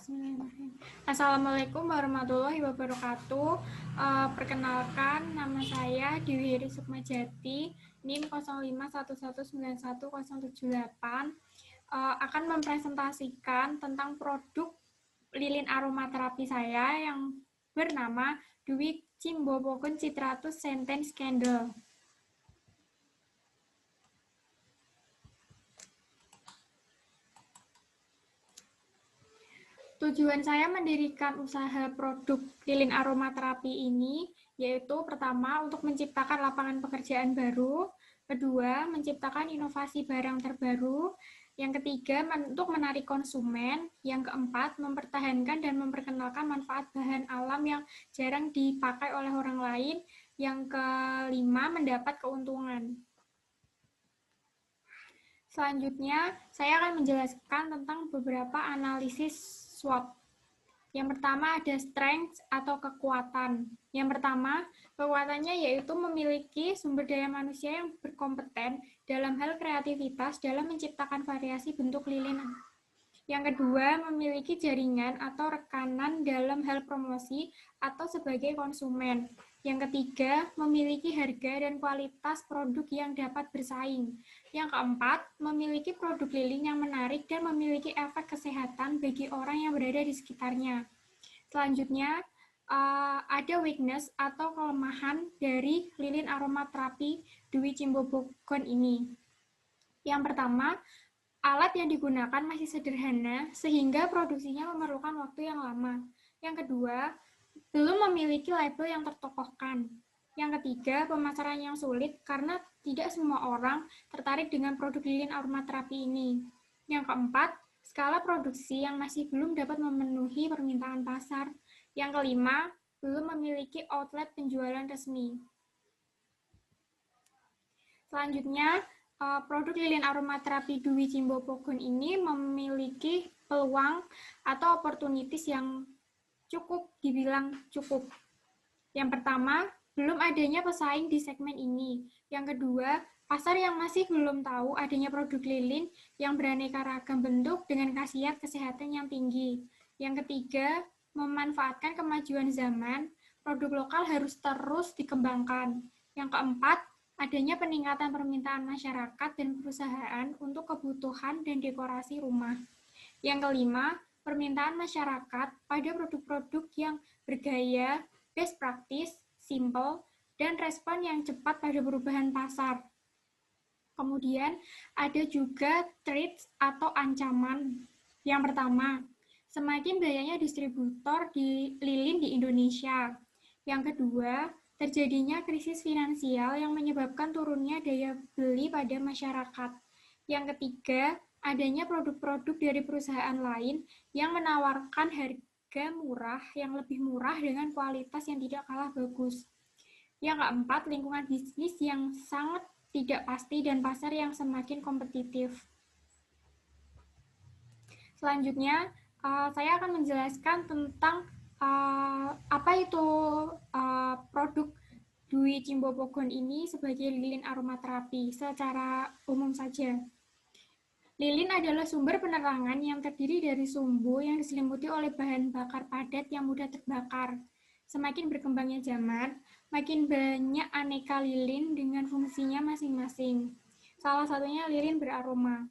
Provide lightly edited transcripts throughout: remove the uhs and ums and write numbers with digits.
Bismillahirrahmanirrahim. Assalamualaikum warahmatullahi wabarakatuh. Perkenalkan, nama saya Dewi Heri Sukmajati, NIM 0511911078. Akan mempresentasikan tentang produk lilin aromaterapi saya yang bernama Dwi Cimbopogon Citratus Scented Candle. Tujuan saya mendirikan usaha produk lilin aromaterapi ini yaitu pertama untuk menciptakan lapangan pekerjaan baru, kedua menciptakan inovasi barang terbaru, yang ketiga untuk menarik konsumen, yang keempat mempertahankan dan memperkenalkan manfaat bahan alam yang jarang dipakai oleh orang lain, yang kelima mendapat keuntungan. Selanjutnya, saya akan menjelaskan tentang beberapa analisis SWOT. Yang pertama ada strength atau kekuatan. Yang pertama, kekuatannya yaitu memiliki sumber daya manusia yang berkompeten dalam hal kreativitas dalam menciptakan variasi bentuk lilin. Yang kedua, memiliki jaringan atau rekanan dalam hal promosi atau sebagai konsumen. Yang ketiga, memiliki harga dan kualitas produk yang dapat bersaing. Yang keempat, memiliki produk lilin yang menarik dan memiliki efek kesehatan bagi orang yang berada di sekitarnya. Selanjutnya, ada weakness atau kelemahan dari lilin aromaterapi Dwi Cimbopogon ini. Yang pertama, alat yang digunakan masih sederhana sehingga produksinya memerlukan waktu yang lama. Yang kedua, belum memiliki label yang tertokohkan. Yang ketiga, pemasaran yang sulit karena tidak semua orang tertarik dengan produk lilin aromaterapi ini. Yang keempat, skala produksi yang masih belum dapat memenuhi permintaan pasar. Yang kelima, belum memiliki outlet penjualan resmi. Selanjutnya, produk lilin aromaterapi Dwi Cimbopogon ini memiliki peluang atau opportunities yang dibilang cukup. Yang pertama, belum adanya pesaing di segmen ini. Yang kedua, pasar yang masih belum tahu adanya produk lilin yang beraneka ragam bentuk dengan khasiat kesehatan yang tinggi. Yang ketiga, memanfaatkan kemajuan zaman, produk lokal harus terus dikembangkan. Yang keempat, adanya peningkatan permintaan masyarakat dan perusahaan untuk kebutuhan dan dekorasi rumah. Yang kelima, permintaan masyarakat pada produk-produk yang bergaya, best practice, simple, dan respon yang cepat pada perubahan pasar. Kemudian, ada juga threats atau ancaman. Yang pertama, semakin banyaknya distributor di lilin di Indonesia. Yang kedua, terjadinya krisis finansial yang menyebabkan turunnya daya beli pada masyarakat. Yang ketiga, adanya produk-produk dari perusahaan lain yang menawarkan harga murah yang lebih murah dengan kualitas yang tidak kalah bagus. Yang keempat, lingkungan bisnis yang sangat tidak pasti dan pasar yang semakin kompetitif. Selanjutnya, saya akan menjelaskan tentang apa itu produk Dwi Cimbopogon ini sebagai lilin aromaterapi secara umum saja. Lilin adalah sumber penerangan yang terdiri dari sumbu yang diselimuti oleh bahan bakar padat yang mudah terbakar. Semakin berkembangnya zaman, makin banyak aneka lilin dengan fungsinya masing-masing. Salah satunya lilin beraroma.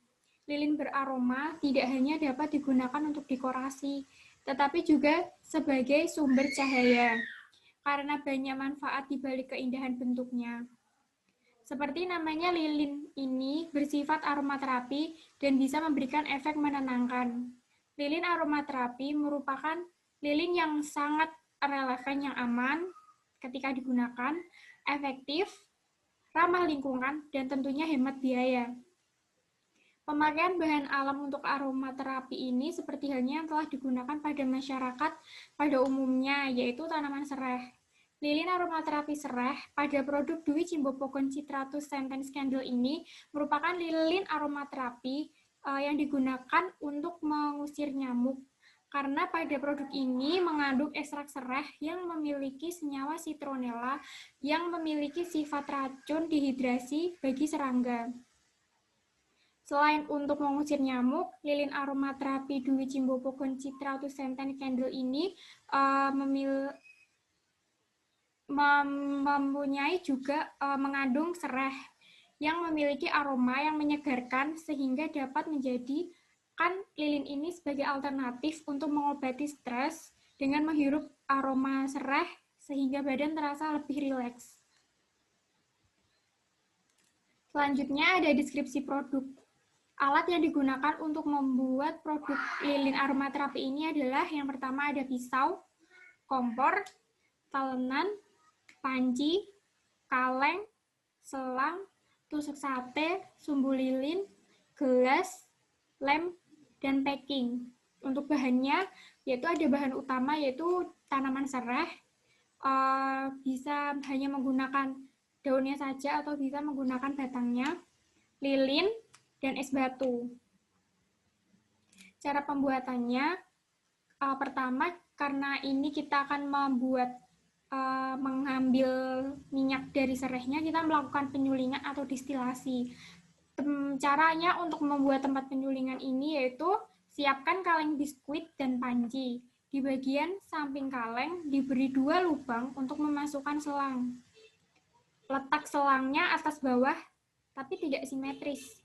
Lilin beraroma tidak hanya dapat digunakan untuk dekorasi, tetapi juga sebagai sumber cahaya, karena banyak manfaat di balik keindahan bentuknya. Seperti namanya, lilin ini bersifat aromaterapi dan bisa memberikan efek menenangkan. Lilin aromaterapi merupakan lilin yang sangat relevan, yang aman ketika digunakan, efektif, ramah lingkungan, dan tentunya hemat biaya. Pemakaian bahan alam untuk aromaterapi ini seperti halnya yang telah digunakan pada masyarakat pada umumnya, yaitu tanaman serai. Lilin aromaterapi serai pada produk Dwi Cimbopogon Citratus Scented Candle ini merupakan lilin aromaterapi yang digunakan untuk mengusir nyamuk. Karena pada produk ini mengandung ekstrak serai yang memiliki senyawa citronella yang memiliki sifat racun dehidrasi bagi serangga. Selain untuk mengusir nyamuk, lilin aromaterapi Dwi Cimbopogon Citratus Senten Candle ini mempunyai juga mengandung sereh yang memiliki aroma yang menyegarkan sehingga dapat menjadikan lilin ini sebagai alternatif untuk mengobati stres dengan menghirup aroma sereh sehingga badan terasa lebih rileks. Selanjutnya ada deskripsi produk. Alat yang digunakan untuk membuat produk lilin aromaterapi ini adalah yang pertama ada pisau, kompor, talenan, panci, kaleng, selang, tusuk sate, sumbu lilin, gelas, lem, dan packing. Untuk bahannya, yaitu ada bahan utama yaitu tanaman sereh, bisa hanya menggunakan daunnya saja atau bisa menggunakan batangnya, lilin, dan es batu. Cara pembuatannya, pertama karena ini kita akan mengambil minyak dari serehnya, kita melakukan penyulingan atau distilasi. Caranya untuk membuat tempat penyulingan ini yaitu siapkan kaleng biskuit dan panci. Di bagian samping kaleng diberi 2 lubang untuk memasukkan selang. Letak selangnya atas bawah tapi tidak simetris.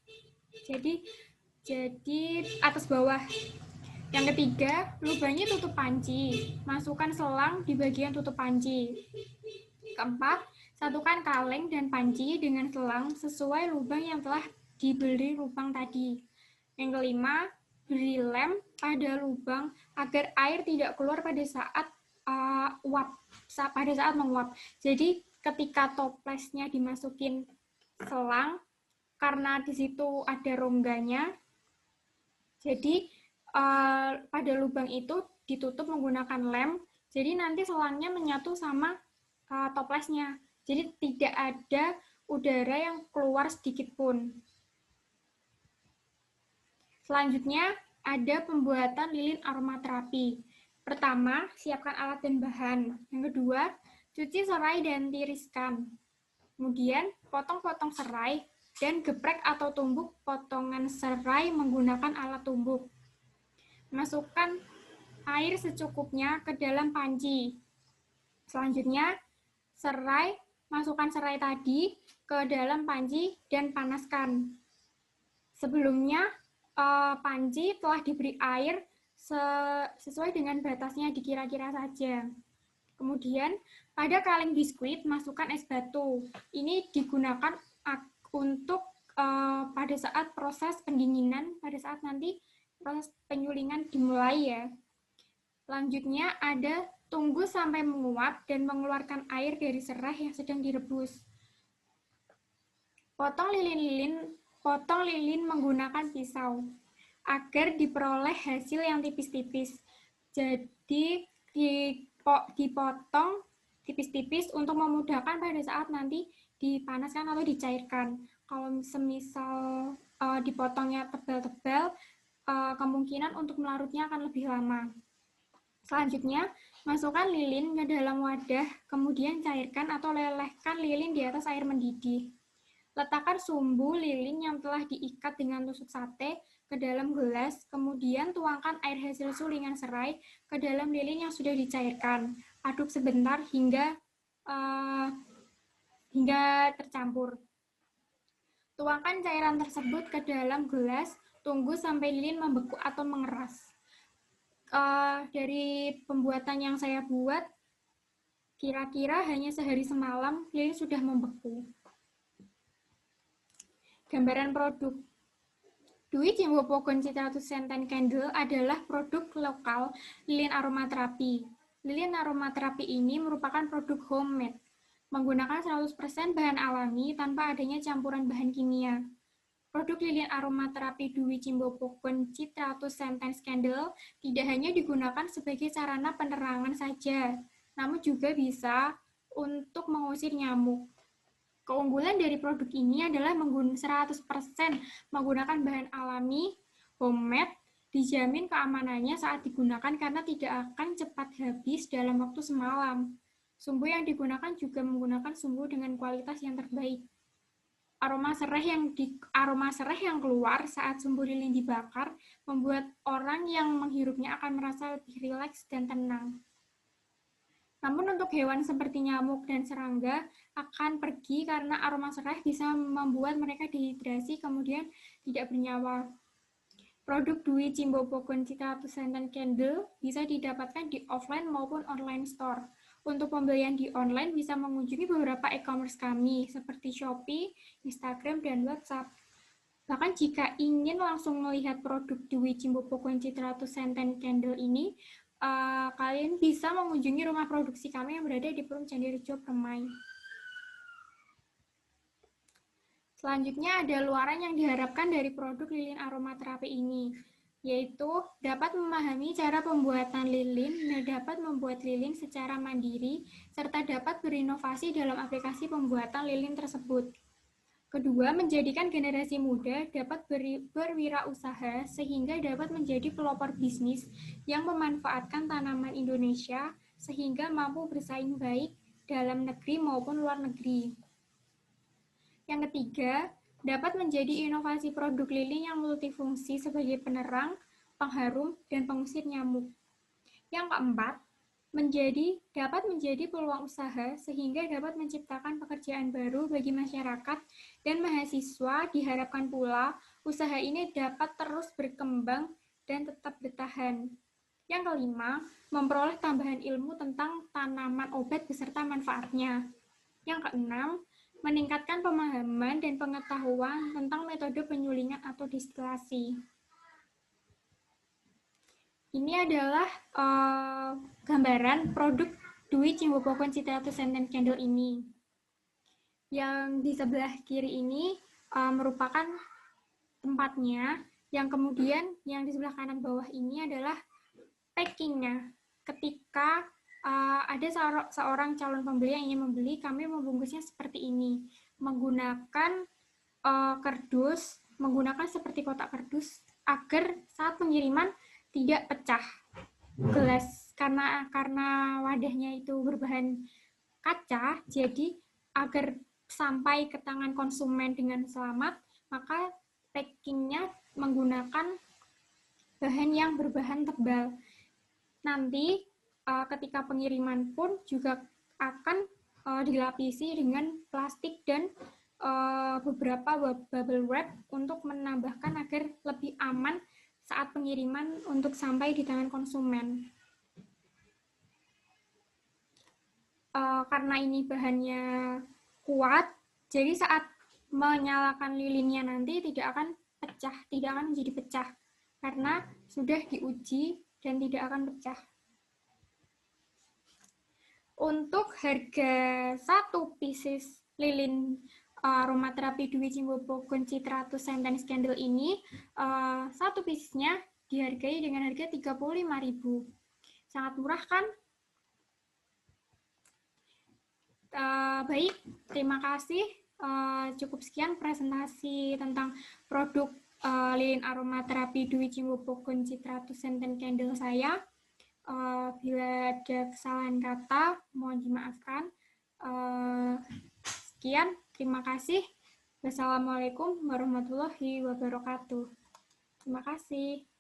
Jadi atas bawah. Yang ketiga, lubangnya tutup panci. Masukkan selang di bagian tutup panci. Keempat, satukan kaleng dan panci dengan selang sesuai lubang yang telah diberi lubang tadi. Yang kelima, beri lem pada lubang agar air tidak keluar pada saat menguap. Jadi ketika toplesnya dimasukin selang, karena di situ ada rongganya, jadi pada lubang itu ditutup menggunakan lem, jadi nanti selangnya menyatu sama toplesnya. Jadi tidak ada udara yang keluar sedikit pun. Selanjutnya ada pembuatan lilin aromaterapi. Pertama, siapkan alat dan bahan. Yang kedua, cuci serai dan tiriskan. Kemudian, potong-potong serai dan geprek atau tumbuk potongan serai menggunakan alat tumbuk. Masukkan air secukupnya ke dalam panci. Selanjutnya, masukkan serai tadi ke dalam panci dan panaskan. Sebelumnya, panci telah diberi air sesuai dengan batasnya, dikira-kira saja. Kemudian, pada kaleng biskuit, masukkan es batu. Ini digunakan untuk pada saat proses pendinginan, pada saat nanti proses penyulingan dimulai ya. Selanjutnya ada tunggu sampai menguap dan mengeluarkan air dari serai yang sedang direbus. Potong lilin menggunakan pisau agar diperoleh hasil yang tipis-tipis. Jadi dipotong tipis-tipis untuk memudahkan pada saat nanti dipanaskan atau dicairkan. Kalau semisal dipotongnya tebal-tebal, kemungkinan untuk melarutnya akan lebih lama. Selanjutnya, masukkan lilin ke dalam wadah, kemudian cairkan atau lelehkan lilin di atas air mendidih. Letakkan sumbu lilin yang telah diikat dengan tusuk sate ke dalam gelas, kemudian tuangkan air hasil sulingan serai ke dalam lilin yang sudah dicairkan. Aduk sebentar hingga tercampur. Tuangkan cairan tersebut ke dalam gelas, tunggu sampai lilin membeku atau mengeras. Dari pembuatan yang saya buat, kira-kira hanya sehari semalam lilin sudah membeku. Gambaran produk. Dwi Cimbopogon Citratus Senten Candle adalah produk lokal lilin aromaterapi. Lilin aromaterapi ini merupakan produk homemade, menggunakan 100% bahan alami tanpa adanya campuran bahan kimia. Produk lilin aromaterapi Dwi Cimbopogon Citratus Senten Candle tidak hanya digunakan sebagai sarana penerangan saja, namun juga bisa untuk mengusir nyamuk. Keunggulan dari produk ini adalah 100% menggunakan bahan alami, homemade, dijamin keamanannya saat digunakan karena tidak akan cepat habis dalam waktu semalam. Sumbu yang digunakan juga menggunakan sumbu dengan kualitas yang terbaik. Aroma sereh yang keluar saat sumbu lilin dibakar membuat orang yang menghirupnya akan merasa lebih rileks dan tenang. Namun untuk hewan seperti nyamuk dan serangga akan pergi karena aroma sereh bisa membuat mereka dehidrasi kemudian tidak bernyawa. Produk Dwi Cimbopokon Citratus Scented Candle bisa didapatkan di offline maupun online store. Untuk pembelian di online bisa mengunjungi beberapa e-commerce kami seperti Shopee, Instagram, dan WhatsApp. Bahkan jika ingin langsung melihat produk Dwi Cimbopokon Citratus Scented Candle ini, kalian bisa mengunjungi rumah produksi kami yang berada di Perum Candirejo, Permai. Selanjutnya ada luaran yang diharapkan dari produk lilin aromaterapi ini, yaitu dapat memahami cara pembuatan lilin dan dapat membuat lilin secara mandiri, serta dapat berinovasi dalam aplikasi pembuatan lilin tersebut. Kedua, menjadikan generasi muda dapat berwirausaha sehingga dapat menjadi pelopor bisnis yang memanfaatkan tanaman Indonesia sehingga mampu bersaing baik dalam negeri maupun luar negeri. Yang ketiga, dapat menjadi inovasi produk lilin yang multifungsi sebagai penerang, pengharum, dan pengusir nyamuk. Yang keempat, dapat menjadi peluang usaha sehingga dapat menciptakan pekerjaan baru bagi masyarakat dan mahasiswa. Diharapkan pula usaha ini dapat terus berkembang dan tetap bertahan. Yang kelima, memperoleh tambahan ilmu tentang tanaman obat beserta manfaatnya. Yang keenam, meningkatkan pemahaman dan pengetahuan tentang metode penyulingan atau distilasi. Ini adalah gambaran produk Dwi Cimbopokon Citratus Scented Candle ini. Yang di sebelah kiri ini merupakan tempatnya, yang kemudian yang di sebelah kanan bawah ini adalah packingnya. Ketika ada seorang calon pembeli yang ingin membeli, kami membungkusnya seperti ini, menggunakan kardus, menggunakan seperti kotak kardus agar saat pengiriman tidak pecah gelas, karena wadahnya itu berbahan kaca, jadi agar sampai ke tangan konsumen dengan selamat, maka packingnya menggunakan bahan yang berbahan tebal. Nanti ketika pengiriman pun juga akan dilapisi dengan plastik dan beberapa bubble wrap untuk menambahkan agar lebih aman saat pengiriman untuk sampai di tangan konsumen. Karena ini bahannya kuat, jadi saat menyalakan lilinnya nanti tidak akan pecah, tidak akan menjadi pecah, karena sudah diuji dan tidak akan pecah. Untuk harga 1 pieces lilin aromaterapi Dwi Cimbopokon Citratus Scented Candle ini, 1 piecesnya dihargai dengan harga 35.000. Sangat murah kan? Baik, terima kasih. Cukup sekian presentasi tentang produk lilin aromaterapi Dwi Cimbopokon Citratus Scented Candle saya. Bila ada kesalahan kata, mohon dimaafkan. Sekian, terima kasih. Wassalamualaikum warahmatullahi wabarakatuh. Terima kasih.